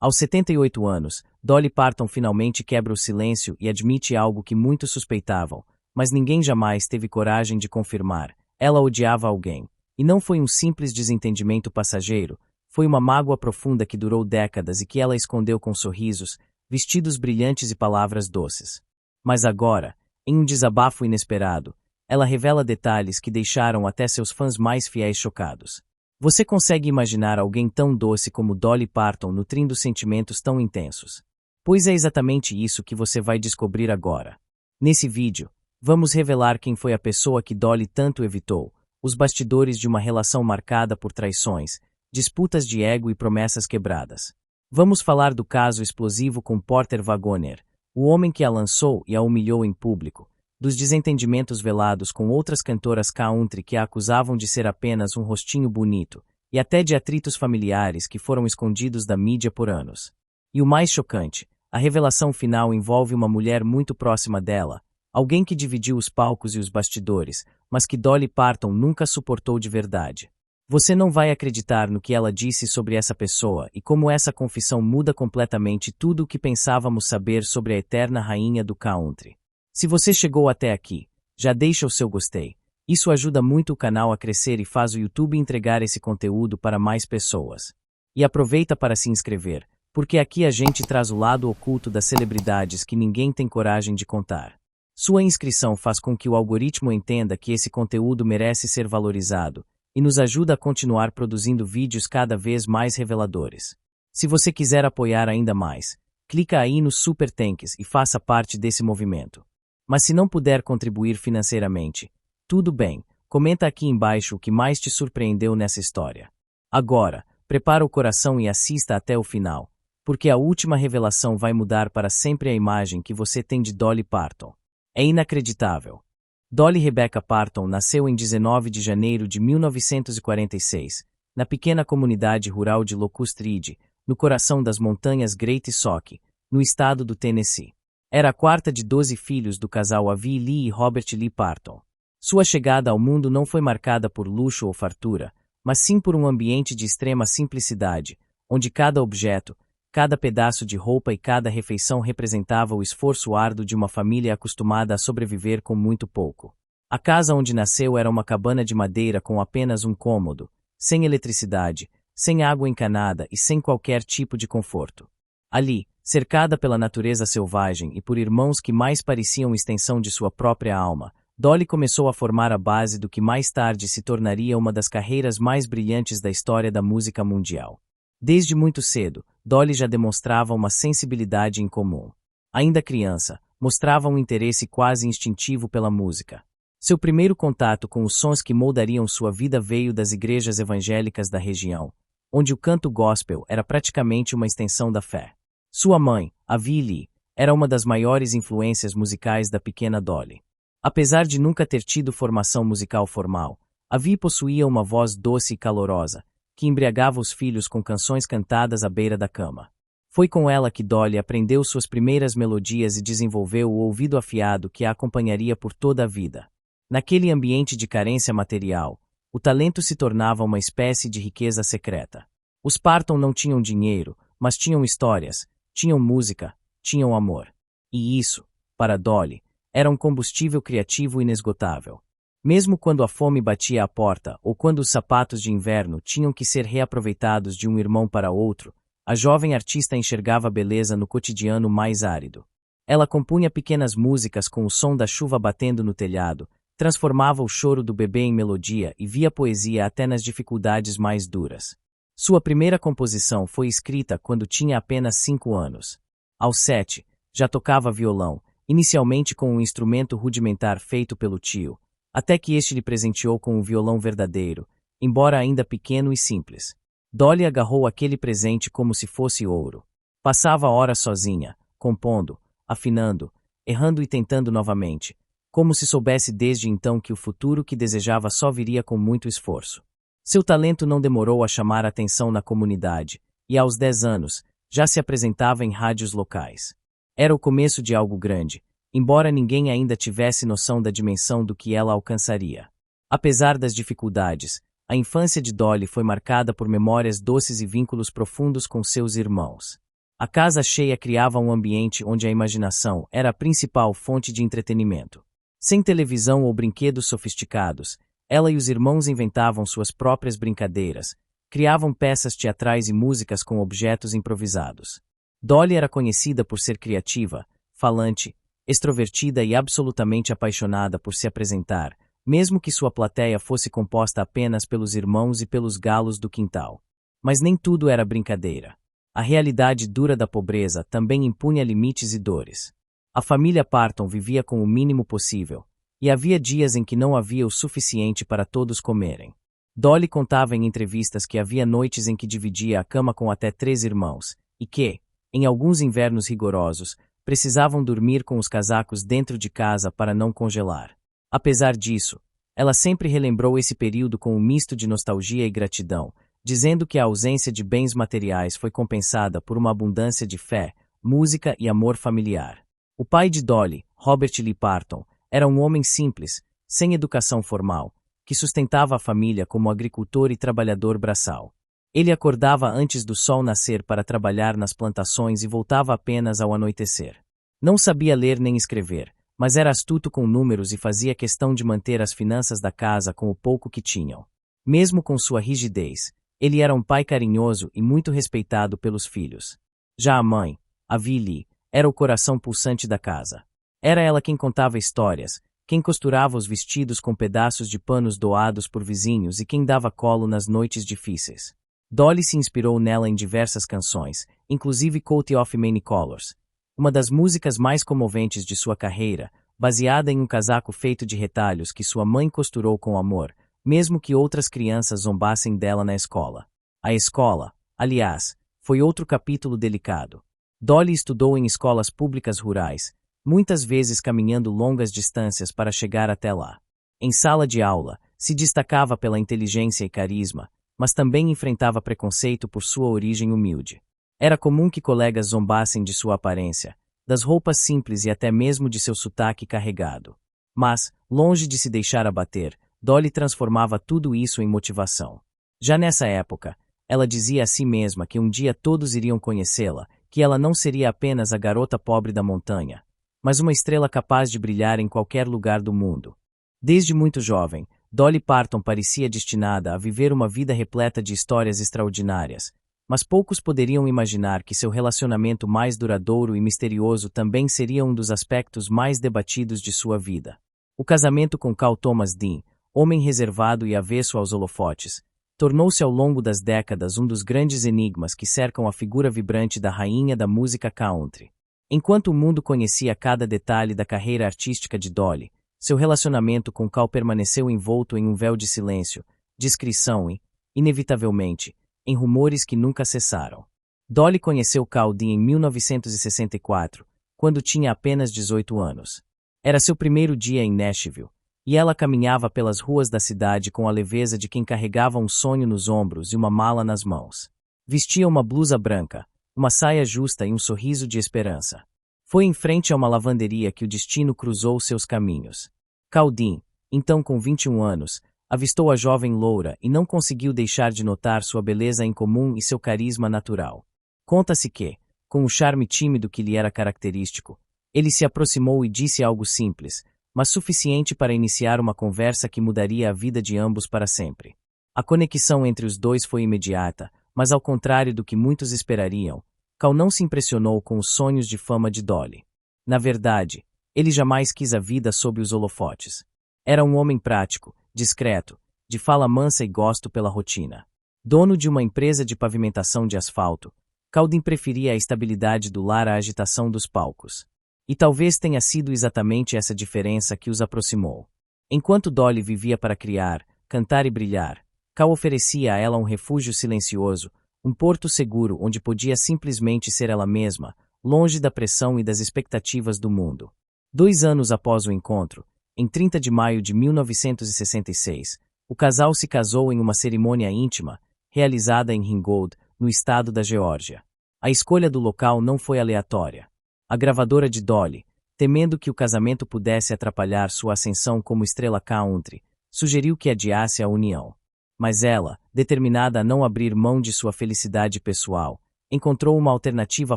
Aos 78 anos, Dolly Parton finalmente quebra o silêncio e admite algo que muitos suspeitavam, mas ninguém jamais teve coragem de confirmar. Ela odiava alguém. E não foi um simples desentendimento passageiro, foi uma mágoa profunda que durou décadas e que ela escondeu com sorrisos, vestidos brilhantes e palavras doces. Mas agora, em um desabafo inesperado, ela revela detalhes que deixaram até seus fãs mais fiéis chocados. Você consegue imaginar alguém tão doce como Dolly Parton nutrindo sentimentos tão intensos? Pois é exatamente isso que você vai descobrir agora. Nesse vídeo, vamos revelar quem foi a pessoa que Dolly tanto evitou, os bastidores de uma relação marcada por traições, disputas de ego e promessas quebradas. Vamos falar do caso explosivo com Porter Wagoner, o homem que a lançou e a humilhou em público, dos desentendimentos velados com outras cantoras country que a acusavam de ser apenas um rostinho bonito, e até de atritos familiares que foram escondidos da mídia por anos. E o mais chocante, a revelação final envolve uma mulher muito próxima dela, alguém que dividiu os palcos e os bastidores, mas que Dolly Parton nunca suportou de verdade. Você não vai acreditar no que ela disse sobre essa pessoa e como essa confissão muda completamente tudo o que pensávamos saber sobre a eterna rainha do country. Se você chegou até aqui, já deixa o seu gostei. Isso ajuda muito o canal a crescer e faz o YouTube entregar esse conteúdo para mais pessoas. E aproveita para se inscrever, porque aqui a gente traz o lado oculto das celebridades que ninguém tem coragem de contar. Sua inscrição faz com que o algoritmo entenda que esse conteúdo merece ser valorizado e nos ajuda a continuar produzindo vídeos cada vez mais reveladores. Se você quiser apoiar ainda mais, clica aí no Super Thanks e faça parte desse movimento. Mas se não puder contribuir financeiramente, tudo bem, comenta aqui embaixo o que mais te surpreendeu nessa história. Agora, prepara o coração e assista até o final, porque a última revelação vai mudar para sempre a imagem que você tem de Dolly Parton. É inacreditável. Dolly Rebecca Parton nasceu em 19 de janeiro de 1946, na pequena comunidade rural de Locust Ridge, no coração das montanhas Great Sock, no estado do Tennessee. Era a quarta de 12 filhos do casal Avi Lee e Robert Lee Parton. Sua chegada ao mundo não foi marcada por luxo ou fartura, mas sim por um ambiente de extrema simplicidade, onde cada objeto, cada pedaço de roupa e cada refeição representava o esforço árduo de uma família acostumada a sobreviver com muito pouco. A casa onde nasceu era uma cabana de madeira com apenas um cômodo, sem eletricidade, sem água encanada e sem qualquer tipo de conforto. Ali, cercada pela natureza selvagem e por irmãos que mais pareciam extensão de sua própria alma, Dolly começou a formar a base do que mais tarde se tornaria uma das carreiras mais brilhantes da história da música mundial. Desde muito cedo, Dolly já demonstrava uma sensibilidade incomum. Ainda criança, mostrava um interesse quase instintivo pela música. Seu primeiro contato com os sons que moldariam sua vida veio das igrejas evangélicas da região, onde o canto gospel era praticamente uma extensão da fé. Sua mãe, Avi Lee, era uma das maiores influências musicais da pequena Dolly. Apesar de nunca ter tido formação musical formal, Avi possuía uma voz doce e calorosa, que embriagava os filhos com canções cantadas à beira da cama. Foi com ela que Dolly aprendeu suas primeiras melodias e desenvolveu o ouvido afiado que a acompanharia por toda a vida. Naquele ambiente de carência material, o talento se tornava uma espécie de riqueza secreta. Os Parton não tinham dinheiro, mas tinham histórias, tinham música, tinham amor. E isso, para Dolly, era um combustível criativo inesgotável. Mesmo quando a fome batia à porta ou quando os sapatos de inverno tinham que ser reaproveitados de um irmão para outro, a jovem artista enxergava beleza no cotidiano mais árido. Ela compunha pequenas músicas com o som da chuva batendo no telhado, transformava o choro do bebê em melodia e via poesia até nas dificuldades mais duras. Sua primeira composição foi escrita quando tinha apenas 5 anos. Aos 7, já tocava violão, inicialmente com um instrumento rudimentar feito pelo tio, até que este lhe presenteou com um violão verdadeiro, embora ainda pequeno e simples. Dolly agarrou aquele presente como se fosse ouro. Passava horas sozinha, compondo, afinando, errando e tentando novamente, como se soubesse desde então que o futuro que desejava só viria com muito esforço. Seu talento não demorou a chamar a atenção na comunidade, e aos 10 anos, já se apresentava em rádios locais. Era o começo de algo grande, embora ninguém ainda tivesse noção da dimensão do que ela alcançaria. Apesar das dificuldades, a infância de Dolly foi marcada por memórias doces e vínculos profundos com seus irmãos. A casa cheia criava um ambiente onde a imaginação era a principal fonte de entretenimento. Sem televisão ou brinquedos sofisticados, ela e os irmãos inventavam suas próprias brincadeiras, criavam peças teatrais e músicas com objetos improvisados. Dolly era conhecida por ser criativa, falante, extrovertida e absolutamente apaixonada por se apresentar, mesmo que sua plateia fosse composta apenas pelos irmãos e pelos galos do quintal. Mas nem tudo era brincadeira. A realidade dura da pobreza também impunha limites e dores. A família Parton vivia com o mínimo possível, e havia dias em que não havia o suficiente para todos comerem. Dolly contava em entrevistas que havia noites em que dividia a cama com até 3 irmãos, e que, em alguns invernos rigorosos, precisavam dormir com os casacos dentro de casa para não congelar. Apesar disso, ela sempre relembrou esse período com um misto de nostalgia e gratidão, dizendo que a ausência de bens materiais foi compensada por uma abundância de fé, música e amor familiar. O pai de Dolly, Robert Lee Parton, era um homem simples, sem educação formal, que sustentava a família como agricultor e trabalhador braçal. Ele acordava antes do sol nascer para trabalhar nas plantações e voltava apenas ao anoitecer. Não sabia ler nem escrever, mas era astuto com números e fazia questão de manter as finanças da casa com o pouco que tinham. Mesmo com sua rigidez, ele era um pai carinhoso e muito respeitado pelos filhos. Já a mãe, a Lee, era o coração pulsante da casa. Era ela quem contava histórias, quem costurava os vestidos com pedaços de panos doados por vizinhos e quem dava colo nas noites difíceis. Dolly se inspirou nela em diversas canções, inclusive Coat of Many Colors, uma das músicas mais comoventes de sua carreira, baseada em um casaco feito de retalhos que sua mãe costurou com amor, mesmo que outras crianças zombassem dela na escola. A escola, aliás, foi outro capítulo delicado. Dolly estudou em escolas públicas rurais, muitas vezes caminhando longas distâncias para chegar até lá. Em sala de aula, se destacava pela inteligência e carisma, mas também enfrentava preconceito por sua origem humilde. Era comum que colegas zombassem de sua aparência, das roupas simples e até mesmo de seu sotaque carregado. Mas, longe de se deixar abater, Dolly transformava tudo isso em motivação. Já nessa época, ela dizia a si mesma que um dia todos iriam conhecê-la, que ela não seria apenas a garota pobre da montanha, mas uma estrela capaz de brilhar em qualquer lugar do mundo. Desde muito jovem, Dolly Parton parecia destinada a viver uma vida repleta de histórias extraordinárias, mas poucos poderiam imaginar que seu relacionamento mais duradouro e misterioso também seria um dos aspectos mais debatidos de sua vida. O casamento com Carl Thomas Dean, homem reservado e avesso aos holofotes, tornou-se ao longo das décadas um dos grandes enigmas que cercam a figura vibrante da rainha da música country. Enquanto o mundo conhecia cada detalhe da carreira artística de Dolly, seu relacionamento com Carl permaneceu envolto em um véu de silêncio, discrição e, inevitavelmente, em rumores que nunca cessaram. Dolly conheceu Carl Dean em 1964, quando tinha apenas 18 anos. Era seu primeiro dia em Nashville, e ela caminhava pelas ruas da cidade com a leveza de quem carregava um sonho nos ombros e uma mala nas mãos. Vestia uma blusa branca, uma saia justa e um sorriso de esperança. Foi em frente a uma lavanderia que o destino cruzou seus caminhos. Carl Dean, então com 21 anos, avistou a jovem loura e não conseguiu deixar de notar sua beleza incomum e seu carisma natural. Conta-se que, com o charme tímido que lhe era característico, ele se aproximou e disse algo simples, mas suficiente para iniciar uma conversa que mudaria a vida de ambos para sempre. A conexão entre os dois foi imediata, mas ao contrário do que muitos esperariam, Carl não se impressionou com os sonhos de fama de Dolly. Na verdade, ele jamais quis a vida sob os holofotes. Era um homem prático, discreto, de fala mansa e gosto pela rotina. Dono de uma empresa de pavimentação de asfalto, Carl Dean preferia a estabilidade do lar à agitação dos palcos. E talvez tenha sido exatamente essa diferença que os aproximou. Enquanto Dolly vivia para criar, cantar e brilhar, Carl oferecia a ela um refúgio silencioso, um porto seguro onde podia simplesmente ser ela mesma, longe da pressão e das expectativas do mundo. 2 anos após o encontro, em 30 de maio de 1966, o casal se casou em uma cerimônia íntima, realizada em Ringgold, no estado da Geórgia. A escolha do local não foi aleatória. A gravadora de Dolly, temendo que o casamento pudesse atrapalhar sua ascensão como estrela country, sugeriu que adiasse a união. Mas ela, determinada a não abrir mão de sua felicidade pessoal, encontrou uma alternativa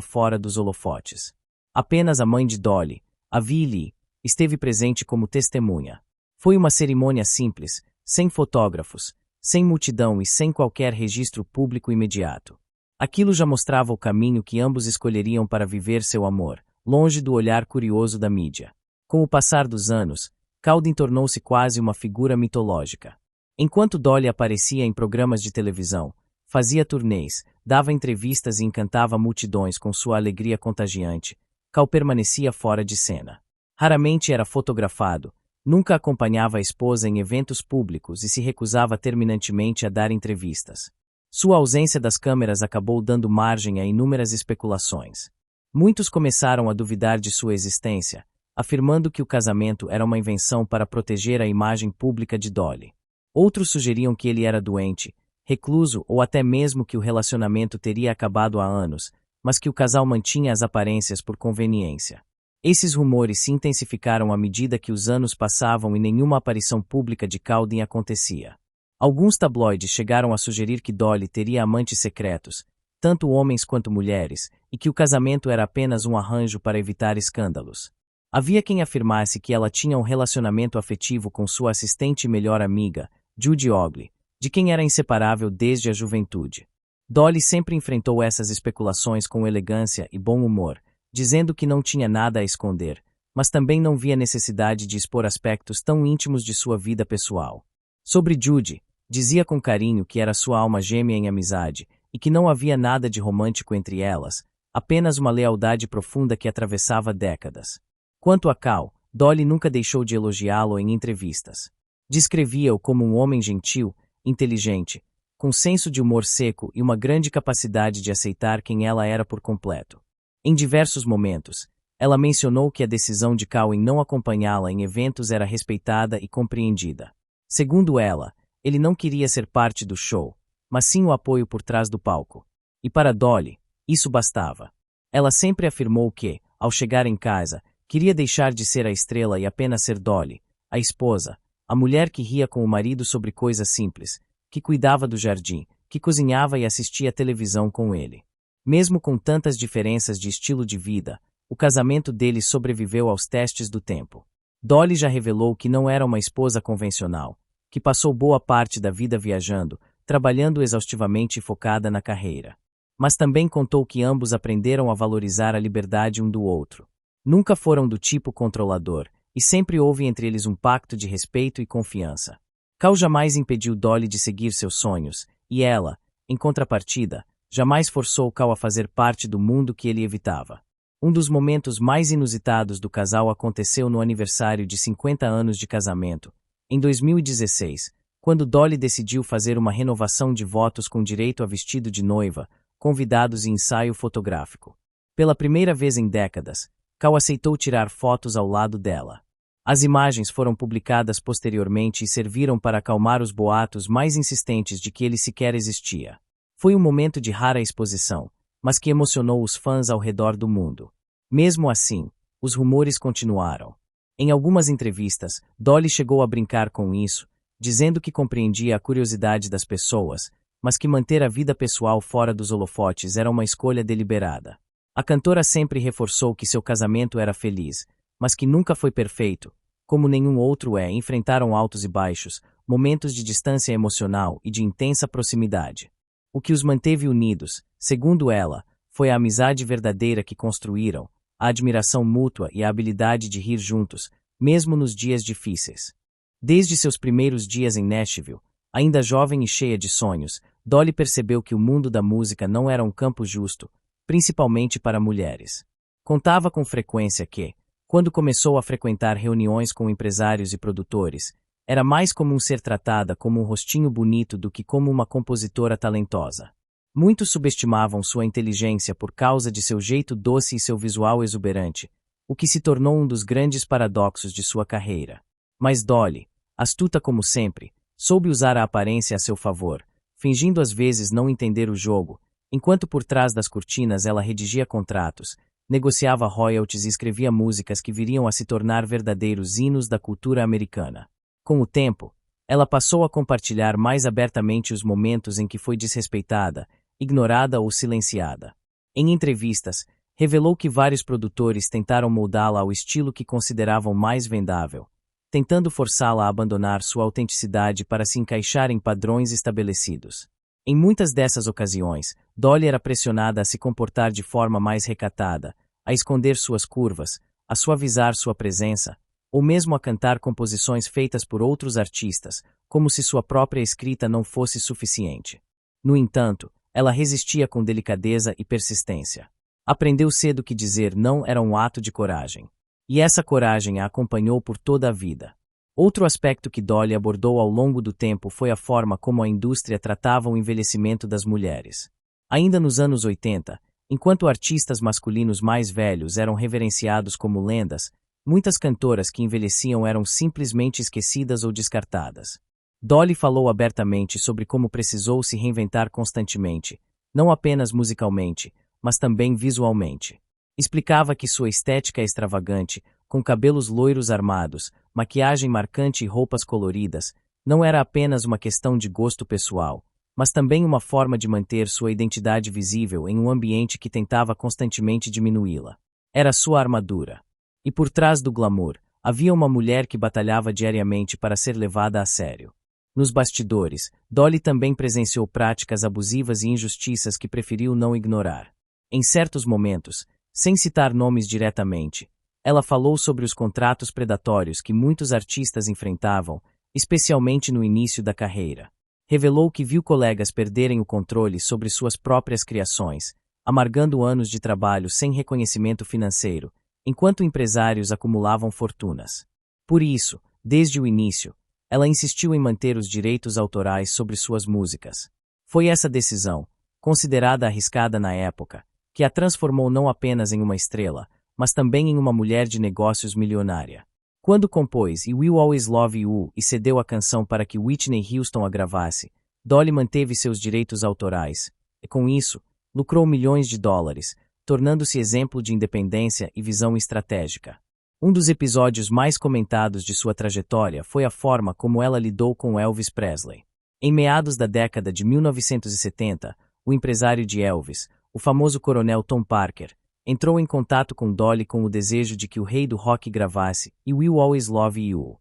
fora dos holofotes. Apenas a mãe de Dolly, a Vi Lee, esteve presente como testemunha. Foi uma cerimônia simples, sem fotógrafos, sem multidão e sem qualquer registro público imediato. Aquilo já mostrava o caminho que ambos escolheriam para viver seu amor, longe do olhar curioso da mídia. Com o passar dos anos, Cowden tornou-se quase uma figura mitológica. Enquanto Dolly aparecia em programas de televisão, fazia turnês, dava entrevistas e encantava multidões com sua alegria contagiante, Cow permanecia fora de cena. Raramente era fotografado, nunca acompanhava a esposa em eventos públicos e se recusava terminantemente a dar entrevistas. Sua ausência das câmeras acabou dando margem a inúmeras especulações. Muitos começaram a duvidar de sua existência, afirmando que o casamento era uma invenção para proteger a imagem pública de Dolly. Outros sugeriam que ele era doente, recluso ou até mesmo que o relacionamento teria acabado há anos, mas que o casal mantinha as aparências por conveniência. Esses rumores se intensificaram à medida que os anos passavam e nenhuma aparição pública de Cowden acontecia. Alguns tabloides chegaram a sugerir que Dolly teria amantes secretos, tanto homens quanto mulheres, e que o casamento era apenas um arranjo para evitar escândalos. Havia quem afirmasse que ela tinha um relacionamento afetivo com sua assistente e melhor amiga, Judy Ogley, de quem era inseparável desde a juventude. Dolly sempre enfrentou essas especulações com elegância e bom humor, dizendo que não tinha nada a esconder, mas também não via necessidade de expor aspectos tão íntimos de sua vida pessoal. Sobre Judy, dizia com carinho que era sua alma gêmea em amizade e que não havia nada de romântico entre elas, apenas uma lealdade profunda que atravessava décadas. Quanto a Cow, Dolly nunca deixou de elogiá-lo em entrevistas. Descrevia-o como um homem gentil, inteligente, com senso de humor seco e uma grande capacidade de aceitar quem ela era por completo. Em diversos momentos, ela mencionou que a decisão de Cow em não acompanhá-la em eventos era respeitada e compreendida. Segundo ela, ele não queria ser parte do show, mas sim o apoio por trás do palco. E para Dolly, isso bastava. Ela sempre afirmou que, ao chegar em casa, queria deixar de ser a estrela e apenas ser Dolly, a esposa, a mulher que ria com o marido sobre coisas simples, que cuidava do jardim, que cozinhava e assistia televisão com ele. Mesmo com tantas diferenças de estilo de vida, o casamento deles sobreviveu aos testes do tempo. Dolly já revelou que não era uma esposa convencional, que passou boa parte da vida viajando, trabalhando exaustivamente e focada na carreira. Mas também contou que ambos aprenderam a valorizar a liberdade um do outro. Nunca foram do tipo controlador, e sempre houve entre eles um pacto de respeito e confiança. Cow jamais impediu Dolly de seguir seus sonhos, e ela, em contrapartida, jamais forçou Cow a fazer parte do mundo que ele evitava. Um dos momentos mais inusitados do casal aconteceu no aniversário de 50 anos de casamento, em 2016, quando Dolly decidiu fazer uma renovação de votos com direito a vestido de noiva, convidados e ensaio fotográfico. Pela primeira vez em décadas, Cow aceitou tirar fotos ao lado dela. As imagens foram publicadas posteriormente e serviram para acalmar os boatos mais insistentes de que ele sequer existia. Foi um momento de rara exposição, mas que emocionou os fãs ao redor do mundo. Mesmo assim, os rumores continuaram. Em algumas entrevistas, Dolly chegou a brincar com isso, dizendo que compreendia a curiosidade das pessoas, mas que manter a vida pessoal fora dos holofotes era uma escolha deliberada. A cantora sempre reforçou que seu casamento era feliz, mas que nunca foi perfeito, como nenhum outro é. Enfrentaram altos e baixos, momentos de distância emocional e de intensa proximidade. O que os manteve unidos, segundo ela, foi a amizade verdadeira que construíram, a admiração mútua e a habilidade de rir juntos, mesmo nos dias difíceis. Desde seus primeiros dias em Nashville, ainda jovem e cheia de sonhos, Dolly percebeu que o mundo da música não era um campo justo, principalmente para mulheres. Contava com frequência que, quando começou a frequentar reuniões com empresários e produtores, era mais comum ser tratada como um rostinho bonito do que como uma compositora talentosa. Muitos subestimavam sua inteligência por causa de seu jeito doce e seu visual exuberante, o que se tornou um dos grandes paradoxos de sua carreira. Mas Dolly, astuta como sempre, soube usar a aparência a seu favor, fingindo às vezes não entender o jogo, enquanto por trás das cortinas ela redigia contratos, negociava royalties e escrevia músicas que viriam a se tornar verdadeiros hinos da cultura americana. Com o tempo, ela passou a compartilhar mais abertamente os momentos em que foi desrespeitada, ignorada ou silenciada. Em entrevistas, revelou que vários produtores tentaram moldá-la ao estilo que consideravam mais vendável, tentando forçá-la a abandonar sua autenticidade para se encaixar em padrões estabelecidos. Em muitas dessas ocasiões, Dolly era pressionada a se comportar de forma mais recatada, a esconder suas curvas, a suavizar sua presença, ou mesmo a cantar composições feitas por outros artistas, como se sua própria escrita não fosse suficiente. No entanto, ela resistia com delicadeza e persistência. Aprendeu cedo que dizer não era um ato de coragem. E essa coragem a acompanhou por toda a vida. Outro aspecto que Dolly abordou ao longo do tempo foi a forma como a indústria tratava o envelhecimento das mulheres. Ainda nos anos 80, enquanto artistas masculinos mais velhos eram reverenciados como lendas, muitas cantoras que envelheciam eram simplesmente esquecidas ou descartadas. Dolly falou abertamente sobre como precisou se reinventar constantemente, não apenas musicalmente, mas também visualmente. Explicava que sua estética extravagante, com cabelos loiros armados, maquiagem marcante e roupas coloridas, não era apenas uma questão de gosto pessoal, mas também uma forma de manter sua identidade visível em um ambiente que tentava constantemente diminuí-la. Era sua armadura. E por trás do glamour, havia uma mulher que batalhava diariamente para ser levada a sério. Nos bastidores, Dolly também presenciou práticas abusivas e injustiças que preferiu não ignorar. Em certos momentos, sem citar nomes diretamente, ela falou sobre os contratos predatórios que muitos artistas enfrentavam, especialmente no início da carreira. Revelou que viu colegas perderem o controle sobre suas próprias criações, amargando anos de trabalho sem reconhecimento financeiro, enquanto empresários acumulavam fortunas. Por isso, desde o início, ela insistiu em manter os direitos autorais sobre suas músicas. Foi essa decisão, considerada arriscada na época, que a transformou não apenas em uma estrela, mas também em uma mulher de negócios milionária. Quando compôs "I Will Always Love You" e cedeu a canção para que Whitney Houston a gravasse, Dolly manteve seus direitos autorais, e com isso, lucrou milhões de dólares, tornando-se exemplo de independência e visão estratégica. Um dos episódios mais comentados de sua trajetória foi a forma como ela lidou com Elvis Presley. Em meados da década de 1970, o empresário de Elvis, o famoso coronel Tom Parker, entrou em contato com Dolly com o desejo de que o rei do rock gravasse "I Will Always Love You".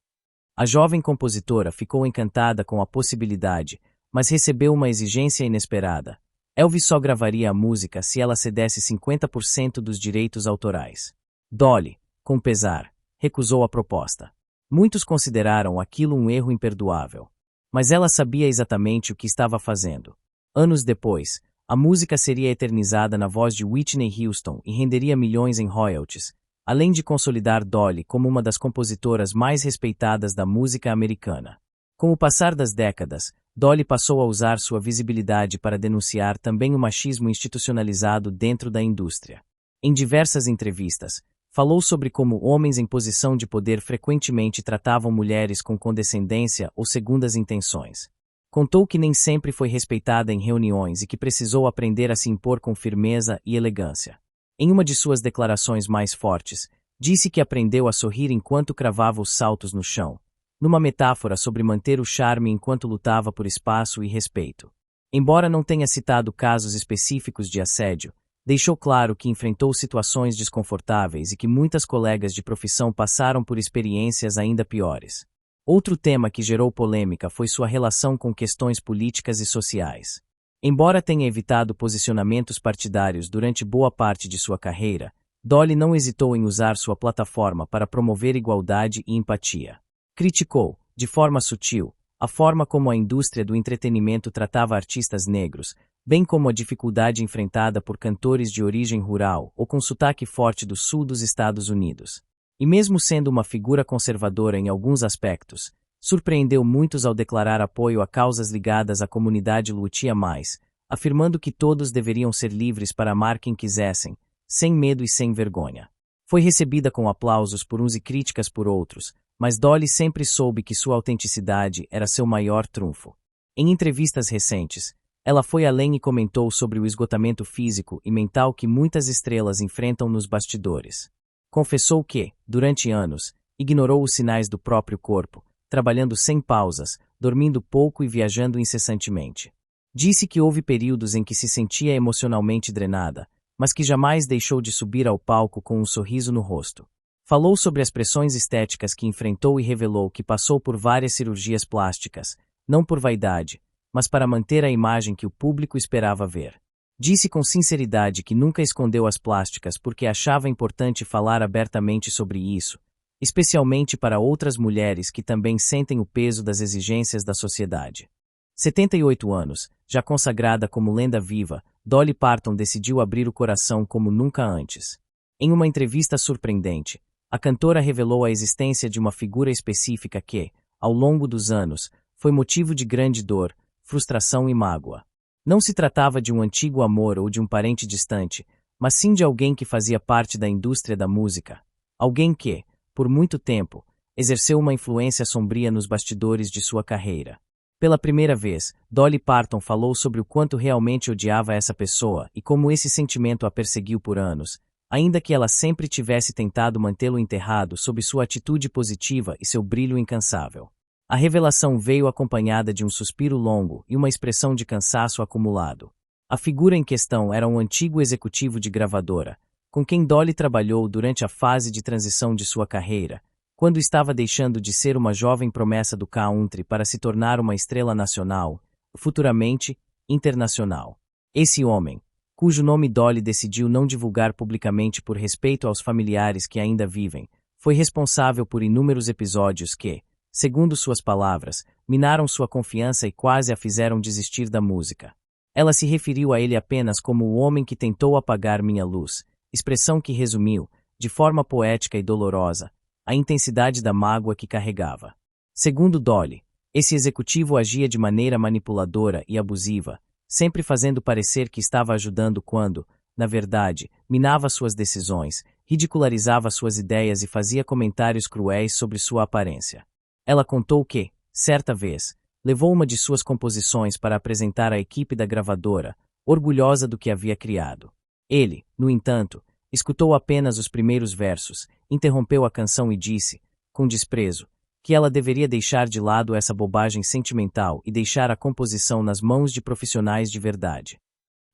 A jovem compositora ficou encantada com a possibilidade, mas recebeu uma exigência inesperada. Elvis só gravaria a música se ela cedesse 50% dos direitos autorais. Dolly, com pesar, recusou a proposta. Muitos consideraram aquilo um erro imperdoável. Mas ela sabia exatamente o que estava fazendo. Anos depois, a música seria eternizada na voz de Whitney Houston e renderia milhões em royalties, além de consolidar Dolly como uma das compositoras mais respeitadas da música americana. Com o passar das décadas, Dolly passou a usar sua visibilidade para denunciar também o machismo institucionalizado dentro da indústria. Em diversas entrevistas, falou sobre como homens em posição de poder frequentemente tratavam mulheres com condescendência ou segundas intenções. Contou que nem sempre foi respeitada em reuniões e que precisou aprender a se impor com firmeza e elegância. Em uma de suas declarações mais fortes, disse que aprendeu a sorrir enquanto cravava os saltos no chão, numa metáfora sobre manter o charme enquanto lutava por espaço e respeito. Embora não tenha citado casos específicos de assédio, deixou claro que enfrentou situações desconfortáveis e que muitas colegas de profissão passaram por experiências ainda piores. Outro tema que gerou polêmica foi sua relação com questões políticas e sociais. Embora tenha evitado posicionamentos partidários durante boa parte de sua carreira, Dolly não hesitou em usar sua plataforma para promover igualdade e empatia. Criticou, de forma sutil, a forma como a indústria do entretenimento tratava artistas negros, bem como a dificuldade enfrentada por cantores de origem rural ou com sotaque forte do sul dos Estados Unidos. E mesmo sendo uma figura conservadora em alguns aspectos, surpreendeu muitos ao declarar apoio a causas ligadas à comunidade Lutia Mais, afirmando que todos deveriam ser livres para amar quem quisessem, sem medo e sem vergonha. Foi recebida com aplausos por uns e críticas por outros, mas Dolly sempre soube que sua autenticidade era seu maior trunfo. Em entrevistas recentes, ela foi além e comentou sobre o esgotamento físico e mental que muitas estrelas enfrentam nos bastidores. Confessou que, durante anos, ignorou os sinais do próprio corpo, trabalhando sem pausas, dormindo pouco e viajando incessantemente. Disse que houve períodos em que se sentia emocionalmente drenada, mas que jamais deixou de subir ao palco com um sorriso no rosto. Falou sobre as pressões estéticas que enfrentou e revelou que passou por várias cirurgias plásticas, não por vaidade, mas para manter a imagem que o público esperava ver. Disse com sinceridade que nunca escondeu as plásticas porque achava importante falar abertamente sobre isso, especialmente para outras mulheres que também sentem o peso das exigências da sociedade. 78 anos, já consagrada como lenda viva, Dolly Parton decidiu abrir o coração como nunca antes. Em uma entrevista surpreendente, a cantora revelou a existência de uma figura específica que, ao longo dos anos, foi motivo de grande dor, frustração e mágoa. Não se tratava de um antigo amor ou de um parente distante, mas sim de alguém que fazia parte da indústria da música. Alguém que, por muito tempo, exerceu uma influência sombria nos bastidores de sua carreira. Pela primeira vez, Dolly Parton falou sobre o quanto realmente odiava essa pessoa e como esse sentimento a perseguiu por anos, ainda que ela sempre tivesse tentado mantê-lo enterrado sob sua atitude positiva e seu brilho incansável. A revelação veio acompanhada de um suspiro longo e uma expressão de cansaço acumulado. A figura em questão era um antigo executivo de gravadora, com quem Dolly trabalhou durante a fase de transição de sua carreira, quando estava deixando de ser uma jovem promessa do country para se tornar uma estrela nacional, futuramente internacional. Esse homem, cujo nome Dolly decidiu não divulgar publicamente por respeito aos familiares que ainda vivem, foi responsável por inúmeros episódios que, segundo suas palavras, minaram sua confiança e quase a fizeram desistir da música. Ela se referiu a ele apenas como o homem que tentou apagar minha luz, expressão que resumiu, de forma poética e dolorosa, a intensidade da mágoa que carregava. Segundo Dolly, esse executivo agia de maneira manipuladora e abusiva, sempre fazendo parecer que estava ajudando quando, na verdade, minava suas decisões, ridicularizava suas ideias e fazia comentários cruéis sobre sua aparência. Ela contou que, certa vez, levou uma de suas composições para apresentar à equipe da gravadora, orgulhosa do que havia criado. Ele, no entanto, escutou apenas os primeiros versos, interrompeu a canção e disse, com desprezo, que ela deveria deixar de lado essa bobagem sentimental e deixar a composição nas mãos de profissionais de verdade.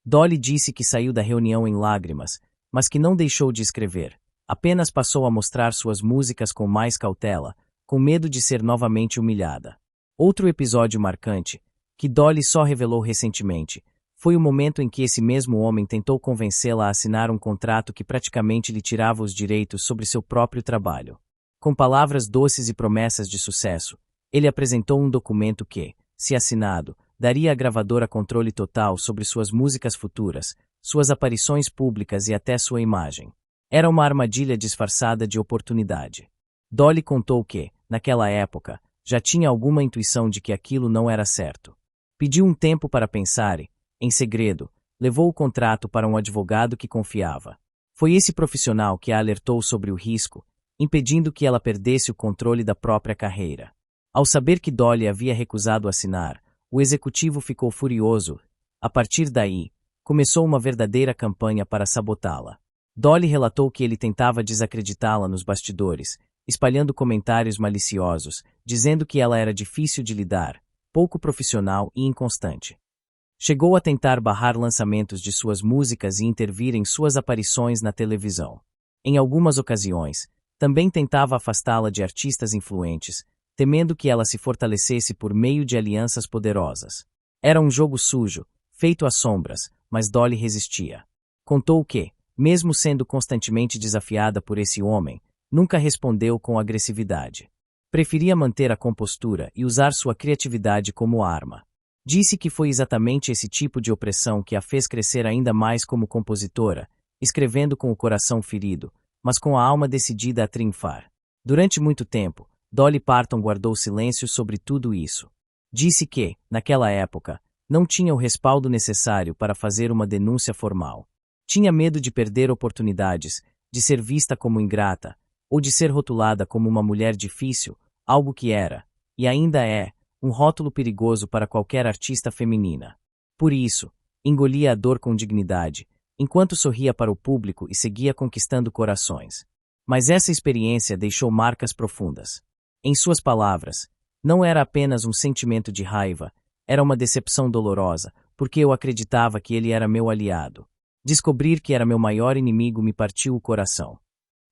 Dolly disse que saiu da reunião em lágrimas, mas que não deixou de escrever, apenas passou a mostrar suas músicas com mais cautela, com medo de ser novamente humilhada. Outro episódio marcante, que Dolly só revelou recentemente, foi o momento em que esse mesmo homem tentou convencê-la a assinar um contrato que praticamente lhe tirava os direitos sobre seu próprio trabalho. Com palavras doces e promessas de sucesso, ele apresentou um documento que, se assinado, daria à gravadora controle total sobre suas músicas futuras, suas aparições públicas e até sua imagem. Era uma armadilha disfarçada de oportunidade. Dolly contou que, naquela época, já tinha alguma intuição de que aquilo não era certo. Pediu um tempo para pensar e, em segredo, levou o contrato para um advogado que confiava. Foi esse profissional que a alertou sobre o risco, impedindo que ela perdesse o controle da própria carreira. Ao saber que Dolly havia recusado assinar, o executivo ficou furioso. A partir daí, começou uma verdadeira campanha para sabotá-la. Dolly relatou que ele tentava desacreditá-la nos bastidores, espalhando comentários maliciosos, dizendo que ela era difícil de lidar, pouco profissional e inconstante. Chegou a tentar barrar lançamentos de suas músicas e intervir em suas aparições na televisão. Em algumas ocasiões, também tentava afastá-la de artistas influentes, temendo que ela se fortalecesse por meio de alianças poderosas. Era um jogo sujo, feito às sombras, mas Dolly resistia. Contou que, mesmo sendo constantemente desafiada por esse homem, nunca respondeu com agressividade. Preferia manter a compostura e usar sua criatividade como arma. Disse que foi exatamente esse tipo de opressão que a fez crescer ainda mais como compositora, escrevendo com o coração ferido, mas com a alma decidida a triunfar. Durante muito tempo, Dolly Parton guardou silêncio sobre tudo isso. Disse que, naquela época, não tinha o respaldo necessário para fazer uma denúncia formal. Tinha medo de perder oportunidades, de ser vista como ingrata, ou de ser rotulada como uma mulher difícil, algo que era, e ainda é, um rótulo perigoso para qualquer artista feminina. Por isso, engolia a dor com dignidade, enquanto sorria para o público e seguia conquistando corações. Mas essa experiência deixou marcas profundas. Em suas palavras, não era apenas um sentimento de raiva, era uma decepção dolorosa, porque eu acreditava que ele era meu aliado. Descobrir que era meu maior inimigo me partiu o coração.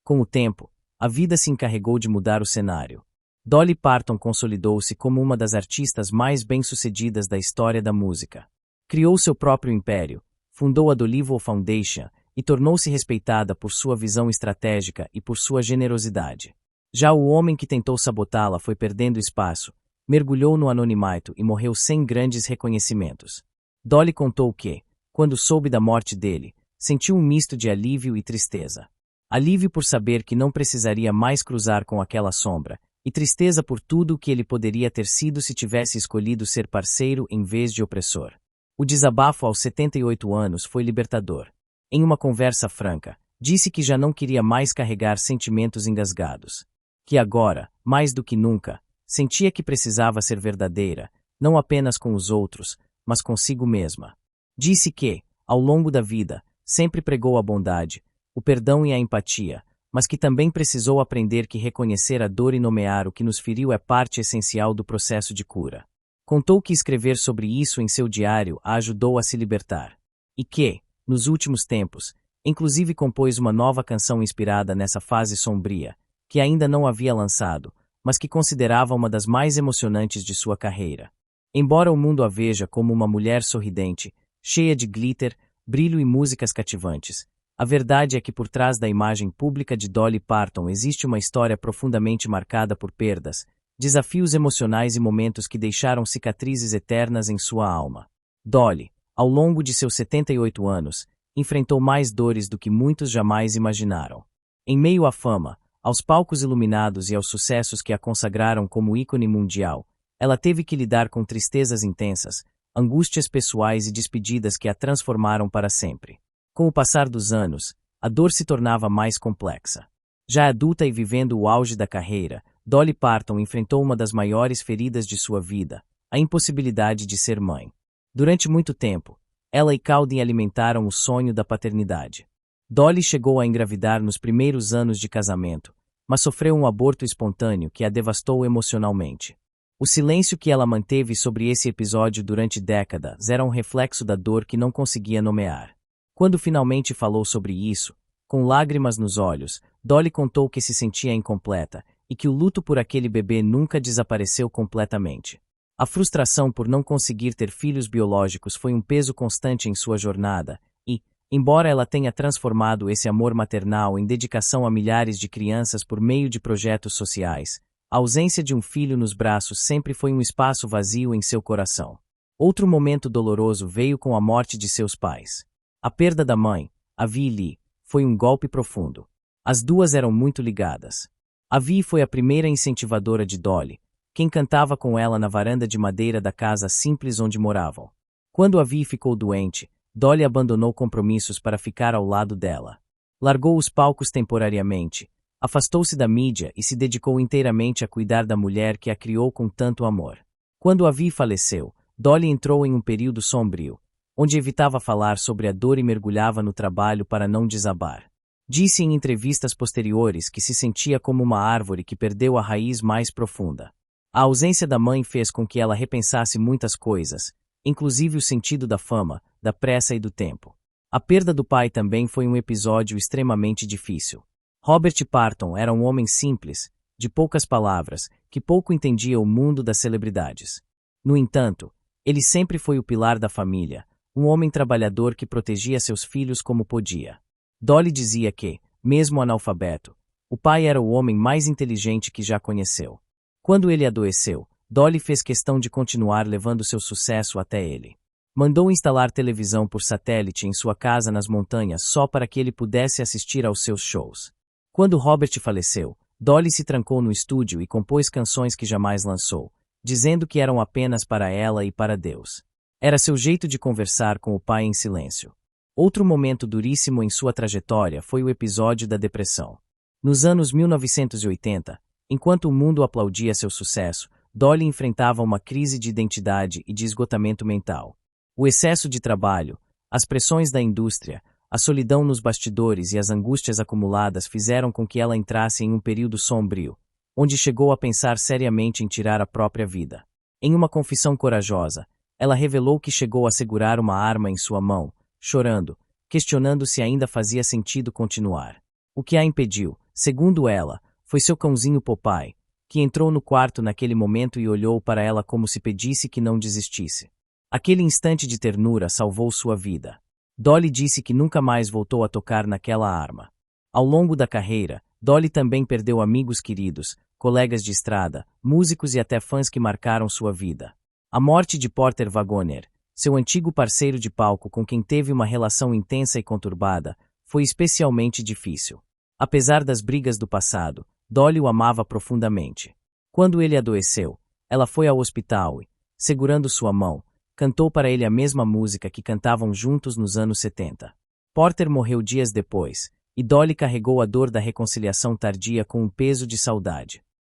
Com o tempo, a vida se encarregou de mudar o cenário. Dolly Parton consolidou-se como uma das artistas mais bem-sucedidas da história da música. Criou seu próprio império, fundou a Dollywood Foundation e tornou-se respeitada por sua visão estratégica e por sua generosidade. Já o homem que tentou sabotá-la foi perdendo espaço, mergulhou no anonimato e morreu sem grandes reconhecimentos. Dolly contou que, quando soube da morte dele, sentiu um misto de alívio e tristeza. Alívio por saber que não precisaria mais cruzar com aquela sombra, e tristeza por tudo o que ele poderia ter sido se tivesse escolhido ser parceiro em vez de opressor. O desabafo aos 78 anos foi libertador. Em uma conversa franca, disse que já não queria mais carregar sentimentos engasgados. Que agora, mais do que nunca, sentia que precisava ser verdadeira, não apenas com os outros, mas consigo mesma. Disse que, ao longo da vida, sempre pregou a bondade, o perdão e a empatia, mas que também precisou aprender que reconhecer a dor e nomear o que nos feriu é parte essencial do processo de cura. Contou que escrever sobre isso em seu diário a ajudou a se libertar. E que, nos últimos tempos, inclusive compôs uma nova canção inspirada nessa fase sombria, que ainda não havia lançado, mas que considerava uma das mais emocionantes de sua carreira. Embora o mundo a veja como uma mulher sorridente, cheia de glitter, brilho e músicas cativantes, a verdade é que por trás da imagem pública de Dolly Parton existe uma história profundamente marcada por perdas, desafios emocionais e momentos que deixaram cicatrizes eternas em sua alma. Dolly, ao longo de seus 78 anos, enfrentou mais dores do que muitos jamais imaginaram. Em meio à fama, aos palcos iluminados e aos sucessos que a consagraram como ícone mundial, ela teve que lidar com tristezas intensas, angústias pessoais e despedidas que a transformaram para sempre. Com o passar dos anos, a dor se tornava mais complexa. Já adulta e vivendo o auge da carreira, Dolly Parton enfrentou uma das maiores feridas de sua vida, a impossibilidade de ser mãe. Durante muito tempo, ela e Caldin alimentaram o sonho da paternidade. Dolly chegou a engravidar nos primeiros anos de casamento, mas sofreu um aborto espontâneo que a devastou emocionalmente. O silêncio que ela manteve sobre esse episódio durante décadas era um reflexo da dor que não conseguia nomear. Quando finalmente falou sobre isso, com lágrimas nos olhos, Dolly contou que se sentia incompleta e que o luto por aquele bebê nunca desapareceu completamente. A frustração por não conseguir ter filhos biológicos foi um peso constante em sua jornada e, embora ela tenha transformado esse amor maternal em dedicação a milhares de crianças por meio de projetos sociais, a ausência de um filho nos braços sempre foi um espaço vazio em seu coração. Outro momento doloroso veio com a morte de seus pais. A perda da mãe, a Vi Lee, foi um golpe profundo. As duas eram muito ligadas. A Vi foi a primeira incentivadora de Dolly, quem cantava com ela na varanda de madeira da casa simples onde moravam. Quando a Vi ficou doente, Dolly abandonou compromissos para ficar ao lado dela. Largou os palcos temporariamente, afastou-se da mídia e se dedicou inteiramente a cuidar da mulher que a criou com tanto amor. Quando a Vi faleceu, Dolly entrou em um período sombrio, onde evitava falar sobre a dor e mergulhava no trabalho para não desabar. Disse em entrevistas posteriores que se sentia como uma árvore que perdeu a raiz mais profunda. A ausência da mãe fez com que ela repensasse muitas coisas, inclusive o sentido da fama, da pressa e do tempo. A perda do pai também foi um episódio extremamente difícil. Robert Parton era um homem simples, de poucas palavras, que pouco entendia o mundo das celebridades. No entanto, ele sempre foi o pilar da família, um homem trabalhador que protegia seus filhos como podia. Dolly dizia que, mesmo analfabeto, o pai era o homem mais inteligente que já conheceu. Quando ele adoeceu, Dolly fez questão de continuar levando seu sucesso até ele. Mandou instalar televisão por satélite em sua casa nas montanhas só para que ele pudesse assistir aos seus shows. Quando Robert faleceu, Dolly se trancou no estúdio e compôs canções que jamais lançou, dizendo que eram apenas para ela e para Deus. Era seu jeito de conversar com o pai em silêncio. Outro momento duríssimo em sua trajetória foi o episódio da depressão. Nos anos 1980, enquanto o mundo aplaudia seu sucesso, Dolly enfrentava uma crise de identidade e de esgotamento mental. O excesso de trabalho, as pressões da indústria, a solidão nos bastidores e as angústias acumuladas fizeram com que ela entrasse em um período sombrio, onde chegou a pensar seriamente em tirar a própria vida. Em uma confissão corajosa, ela revelou que chegou a segurar uma arma em sua mão, chorando, questionando se ainda fazia sentido continuar. O que a impediu, segundo ela, foi seu cãozinho Popeye, que entrou no quarto naquele momento e olhou para ela como se pedisse que não desistisse. Aquele instante de ternura salvou sua vida. Dolly disse que nunca mais voltou a tocar naquela arma. Ao longo da carreira, Dolly também perdeu amigos queridos, colegas de estrada, músicos e até fãs que marcaram sua vida. A morte de Porter Wagoner, seu antigo parceiro de palco com quem teve uma relação intensa e conturbada, foi especialmente difícil. Apesar das brigas do passado, Dolly o amava profundamente. Quando ele adoeceu, ela foi ao hospital e, segurando sua mão, cantou para ele a mesma música que cantavam juntos nos anos 70. Porter morreu dias depois, e Dolly carregou a dor da reconciliação tardia com um peso de saudade.